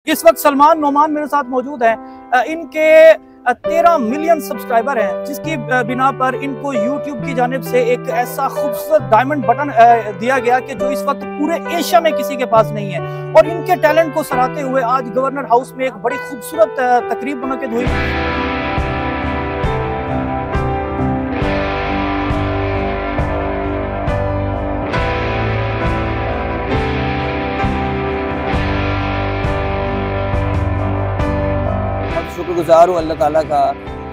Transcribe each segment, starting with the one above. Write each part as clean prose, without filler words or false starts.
इस वक्त सलमान नोमान मेरे साथ मौजूद हैं। इनके 13 मिलियन सब्सक्राइबर हैं, जिसकी बिना पर इनको यूट्यूब की जानिब से एक ऐसा खूबसूरत डायमंड बटन दिया गया कि जो इस वक्त पूरे एशिया में किसी के पास नहीं है। और इनके टैलेंट को सराहते हुए आज गवर्नर हाउस में एक बड़ी खूबसूरत तकरीब मुनक्किद हुई। शुक्रगुजार हूँ अल्लाह ताला का,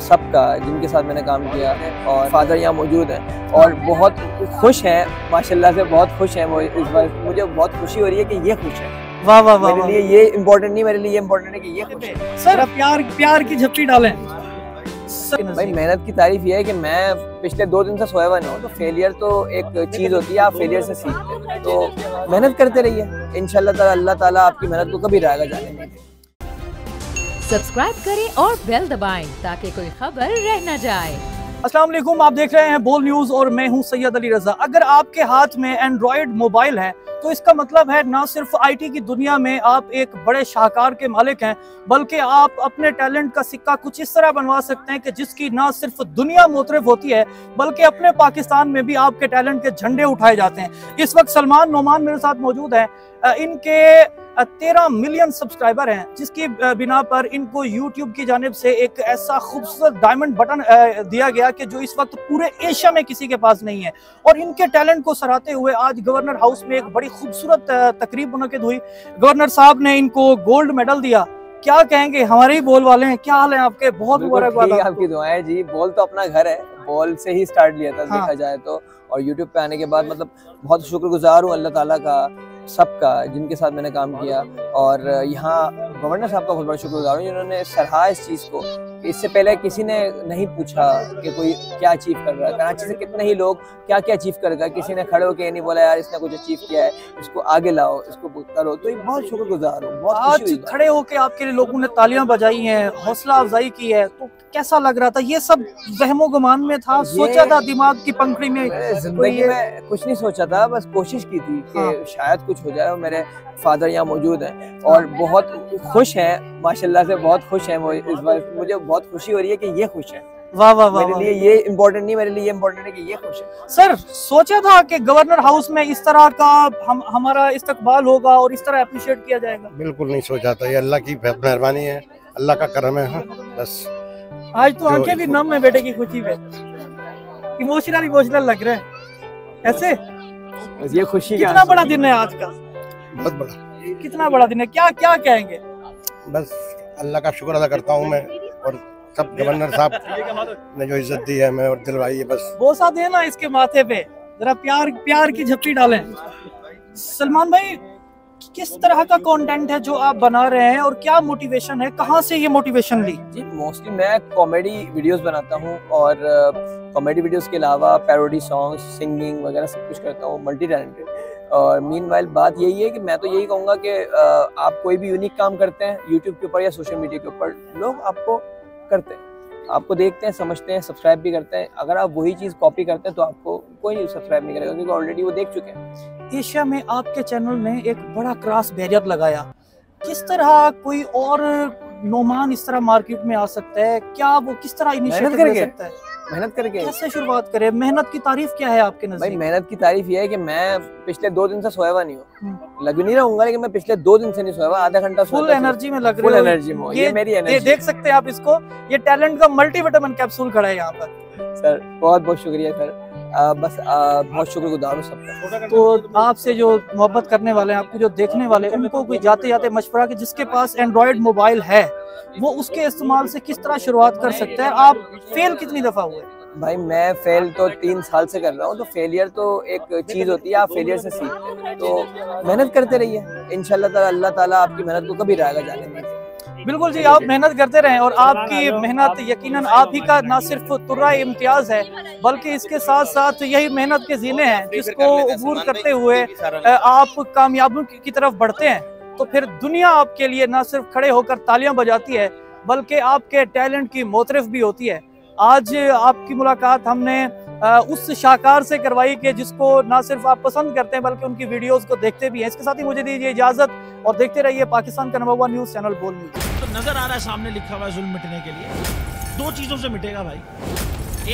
सबका, जिनके साथ मैंने काम किया है। और फादर यहाँ मौजूद हैं और बहुत खुश हैं, माशाल्लाह से बहुत खुश हैं वो। इस बार मुझे बहुत खुशी हो रही है कि ये खुश है। वाह वाह वाह, मेरे लिए ये इम्पोर्टेंट नहीं, मेरे लिए ये इम्पोर्टेंट है कि ये खुश है। सर प्यार की झप्पी डालें। भाई मेहनत की तारीफ ये है कि मैं पिछले 2 दिन से सोया हुआ नहीं हूँ। तो फेलियर तो एक चीज़ होती है, आप फेलियर से सीखते हैं। तो मेहनत करते रहिए, इंशाल्लाह अल्लाह ताला आपकी मेहनत को कभी रायगा जाने नहीं देगा। सब्सक्राइब करें और बेल दबाएं ताकि कोई खबर रह न जाए। अस्सलाम वालेकुम, आप देख रहे हैं बोल न्यूज़ और मैं हूं सैयद अली रजा। अगर आपके हाथ में एंड्रॉयड मोबाइल है तो इसका मतलब है ना सिर्फ आईटी की दुनिया में आप एक बड़े शाहकार के मालिक हैं, बल्कि आप अपने टैलेंट का सिक्का कुछ इस तरह बनवा सकते हैं कि जिसकी ना सिर्फ दुनिया मुतरफ होती है बल्कि अपने पाकिस्तान में भी आपके टैलेंट के झंडे उठाए जाते हैं। इस वक्त सलमान नोमान मेरे साथ मौजूद हैं। इनके 13 मिलियन सब्सक्राइबर हैं, जिसकी बिना पर इनको यूट्यूब की जानिब से एक ऐसा खूबसूरत डायमंड बटन दिया गया कि जो इस वक्त पूरे एशिया में किसी के पास नहीं है। और इनके टैलेंट को सराहते हुए आज गवर्नर हाउस में एक बड़ी खूबसूरत तकरीब मुनक्किद हुई। गवर्नर साहब ने इनको गोल्ड मेडल दिया। क्या कहेंगे, हमारे ही बोल वाले हैं, क्या हाल है आपके? बहुत मुबारकबाद आपकी दुआएं जी। बॉल तो अपना घर है, बॉल से ही स्टार्ट लिया था देखा जाए तो। और यूट्यूब पे आने के बाद मतलब बहुत शुक्रगुजार हूँ अल्लाह ताला का, सबका, जिनके साथ मैंने काम किया। और यहाँ गवर्नर साहब का बहुत बड़ा शुक्रगुजार हूँ जिन्होंने सराहा इस चीज़ को। इससे पहले किसी ने नहीं पूछा कि कोई क्या अचीव कर रहा है। कराची से कितने ही लोग क्या क्या अचीव कर गए, किसी ने खड़े होकर ये नहीं बोला यार इसने कुछ अचीव किया है, इसको आगे लाओ, इसको करो। तो ये बहुत शुक्रगुजार हूँ। आज खड़े होकर आपके लिए लोगों ने तालियां बजाई हैं, हौसला अफजाई की है, तो कैसा लग रहा था? ये सब वहमो गुमान में था, सोचा था दिमाग की पंखड़ी में? जिंदगी में कुछ नहीं सोचा था, बस कोशिश की थी कि शायद कुछ हो जाए। और मेरे फादर यहाँ मौजूद हैं और बहुत खुश हैं, माशाल्लाह से बहुत खुश हैं वो। इस बार मुझे बहुत खुशी हो रही है कि ये खुश है। वाह वाह वाह, मेरे लिए ये इम्पोर्टेंट नहीं, मेरे लिए ये इम्पोर्टेंट है कि ये खुश है। सर सोचा था कि गवर्नर हाउस में इस तरह का हमारा इस्तकबाल होगा और इस तरह अप्रिशिएट किया जाएगा? बिल्कुल नहीं सोचा था, ये अल्लाह की मेहरबानी है, अल्लाह का करम है। बस आज तो आंखें भी नम है बेटे की खुशी में, इमोशनल लग रहा है ऐसे। ये खुशी कितना बड़ा दिन है आज का, बहुत बड़ा, कितना बड़ा दिन है, क्या क्या कहेंगे? बस अल्लाह का शुक्र अदा करता हूँ मैं और सब गवर्नर साहब ने जो इज्जत दी है हमें और दिलवाई है। बस बोसा देना इसके माथे पे, जरा प्यार की झप्पी डालें। सलमान भाई, किस तरह का कंटेंट है जो आप बना रहे हैं और क्या मोटिवेशन है, कहाँ से ये मोटिवेशन ली? जी मोस्टली मैं कॉमेडी वीडियोस बनाता हूँ और कॉमेडी वीडियोस के अलावा पैरोडी सॉन्ग्स, सिंगिंग वगैरह सब कुछ करता हूँ, मल्टी टैलेंटेड। और मीनवाइल बात यही है कि मैं तो यही कहूँगा कि आप कोई भी यूनिक काम करते हैं यूट्यूब के ऊपर या सोशल मीडिया के ऊपर, लोग आपको करते हैं, आपको देखते हैं, समझते हैं, सब्सक्राइब भी करते हैं। अगर आप वही चीज़ कॉपी करते हैं तो आपको कोई नहीं सब्सक्राइब नहीं करेगा, क्योंकि ऑलरेडी वो देख चुके हैं। एशिया में आपके चैनल ने एक बड़ा क्रॉस बैरियर लगाया। किस तरह कोई और नोमान इस तरह मार्केट में आ सकता है? क्या वो किस तरह इनिशिएटिव ले सकता है? मेहनत करके कैसे शुरुआत करें? मेहनत की तारीफ क्या है आपके नजर? भाई मेहनत की तारीफ ये है कि मैं पिछले 2 दिन से सोया हुआ नहीं हूँ। लग नहीं रहूंगा लेकिन मैं पिछले 2 दिन से नहीं सोया हुआ। आधा घंटा फुल एनर्जी में लग रही फुल एनर्जी में। ये मेरी एनर्जी, ये देख सकते हैं आप इसको, ये टैलेंट का मल्टीविटामिन कैप्सूल खड़ा है यहाँ पर। सर बहुत बहुत शुक्रिया सर, बस बहुत शुक्रगुजार हूँ सबका। तो आपसे जो मोहब्बत करने वाले हैं, आपको जो देखने वाले, उनको कोई जाते जाते मशवरा कि जिसके पास एंड्रॉयड मोबाइल है वो उसके इस्तेमाल से किस तरह शुरुआत कर सकता है? आप फेल कितनी दफा हुए? भाई मैं फेल तो 3 साल से कर रहा हूँ। तो फेलियर तो एक चीज़ होती है, आप फेलियर से सीखते हैं। तो मेहनत करते रहिए, इंशाल्लाह अल्लाह ताला आपकी मेहनत को कभी रायगा जाने नहीं देगा। बिल्कुल जी, आप मेहनत करते रहें और आपकी मेहनत यकीनन आप ही का ना सिर्फ तुर्रा इम्तियाज है बल्कि इसके साथ साथ यही मेहनत के जीने हैं जिसको अबूर करते हुए आप कामयाबी की तरफ बढ़ते हैं। तो फिर दुनिया आपके लिए ना सिर्फ खड़े होकर तालियां बजाती है बल्कि आपके टैलेंट की मोतरफ भी होती है। आज आपकी मुलाकात हमने उस शाहकार से करवाई कि जिसको ना सिर्फ आप पसंद करते हैं बल्कि उनकी वीडियोस को देखते भी हैं। इसके साथ ही मुझे दीजिए इजाजत और देखते रहिए पाकिस्तान का नंबर 1 न्यूज़ चैनल बोल न्यूज़। तो नजर आ रहा है सामने लिखा हुआ है जुल्म मिटने के लिए 2 चीजों से मिटेगा भाई।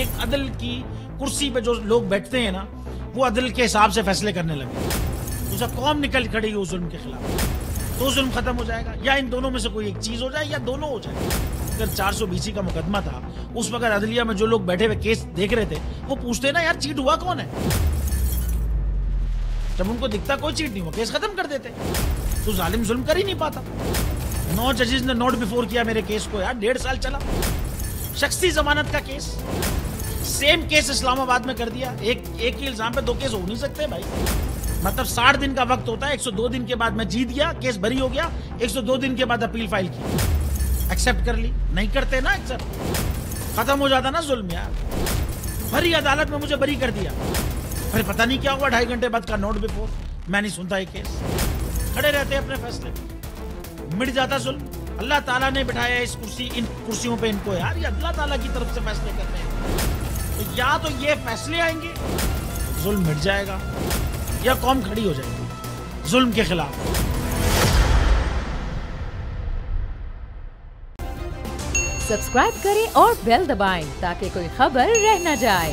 एक, अदल की कुर्सी पे जो लोग बैठते हैं ना, वो अदल के हिसाब से फैसले करने लगे, दूसरा कौम निकल खड़ी उस जुल्म के खिलाफ, तो जुल्म खत्म हो जाएगा। या इन दोनों में से कोई एक चीज हो जाए या दोनों हो जाए। अगर 420 का मुकदमा था, उस वक्त अदलिया में जो लोग बैठे हुए केस देख रहे थे वो पूछते ना यार चीट हुआ कौन है, जब उनको दिखता कोई चीट नहीं हुआ केस खत्म कर देते। तो जालिम जुल्म कर ही नहीं पाता। 9 जजेस ने नोट बिफोर किया मेरे केस को यार, 1.5 साल चला। शख्सी जमानत का केस, सेम केस इस्लामाबाद में कर दिया। एक ही इल्जाम पे 2 केस हो नहीं सकते भाई। मतलब 60 दिन का वक्त होता है, 102 दिन के बाद मैं जीत गया, केस बरी हो गया, 102 दिन के बाद अपील फाइल की, एक्सेप्ट कर ली। नहीं करते ना एक्सेप्ट, खत्म हो जाता ना जुल्म यार। भरी अदालत में मुझे बरी कर दिया, फिर पता नहीं क्या हुआ 2.5 घंटे बाद का नोट बिफोर, मैं नहीं सुनता ये केस। खड़े रहते अपने फैसले, मिट जाता जुल्म। अल्लाह ताला ने बिठाया इस कुर्सी, इन कुर्सियों पे इनको यार, ये अल्लाह ताला की तरफ से फैसले करते हैं। तो या तो ये फैसले आएंगे, जुल्म मिट जाएगा, या कौम खड़ी हो जाएगी जुल्म के खिलाफ। सब्सक्राइब करें और बेल दबाएं ताकि कोई खबर रह न जाए।